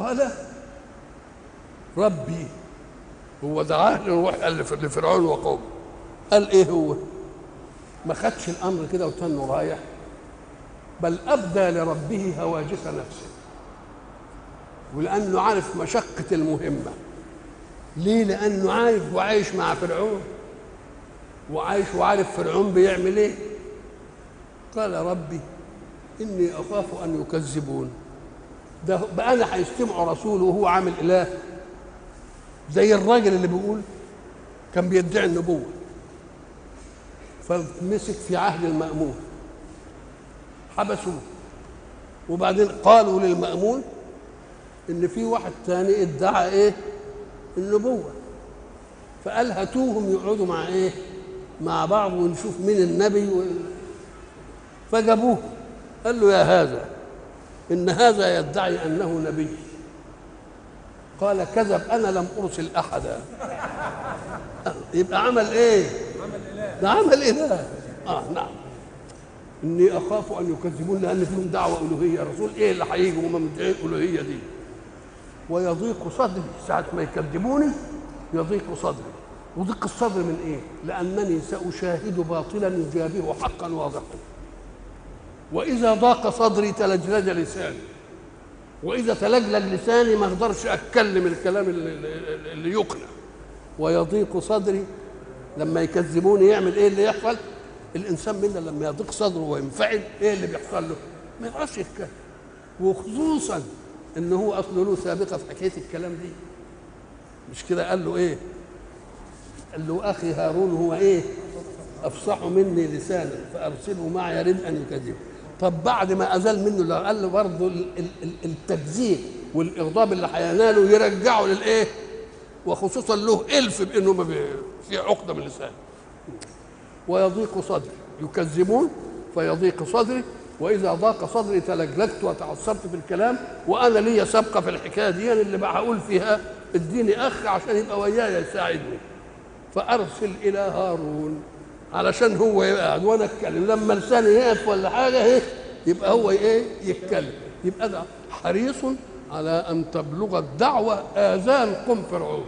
قال ربي. هو دعاه نروح قال لفرعون وقومه. قال ايه هو؟ ما خدش الامر كده وتنه رايح، بل ابدى لربه هواجس نفسه، ولانه عارف مشقه المهمه. ليه؟ لانه عارف وعايش مع فرعون، وعايش وعارف فرعون بيعمل ايه. قال ربي اني اخاف ان يكذبون. ده بقى انا هيستمعوا رسول وهو عامل اله، زي الراجل اللي بيقول كان بيدعي النبوه فمسك في عهد المأمون حبسوه، وبعدين قالوا للمأمون ان في واحد ثاني ادعى ايه؟ النبوه. فقال هاتوهم يقعدوا مع ايه؟ مع بعض ونشوف مين النبي فجابوه. قال له يا هذا ان هذا يدعي انه نبي. قال كذب، انا لم ارسل احدا. يبقى عمل ايه؟ ده عمل اله. نعم. اني اخاف ان يكذبون لان فيهم دعوه الوهيه. الرسول ايه اللي هيجوا وهم مدعين الالوهيه دي؟ ويضيق صدري ساعه ما يكذبوني، يضيق صدري. وضيق الصدر من ايه؟ لانني ساشاهد باطلا يجابه حقا واضحا. واذا ضاق صدري تلجلج لساني، واذا تلجلج لساني ما اقدرش اتكلم الكلام اللي يقنع. ويضيق صدري لما يكذبوني يعمل ايه اللي يحصل؟ الانسان منا لما يضيق صدره وينفعل ايه اللي بيحصل له؟ ما يقدرش يتكلم. وخصوصا ان هو اصله له سابقه في حكايه الكلام دي. مش كده قال له ايه؟ قال له اخي هارون هو ايه؟ افصح مني لسانا فارسله معي يريد ان يكذب. طب بعد ما ازال منه اللي قال له برضه التكذيب والاغضاب اللي هيناله يرجعه للايه؟ وخصوصا له الف بانه ما في عقده من لسانه. ويضيق صدري، يكذبون فيضيق صدري، واذا ضاق صدري تلجلجت وتعصبت في الكلام، وانا لي سابقه في الحكايه دي اللي بقى هقول فيها اديني اخ عشان يبقى وياي يساعدني. فارسل الى هارون علشان هو يقعد وانا اتكلم، لما لساني يقف ولا حاجه ايه يبقى هو ايه؟ يتكلم. يبقى ده حريص على ان تبلغ الدعوه اذان قوم فرعون.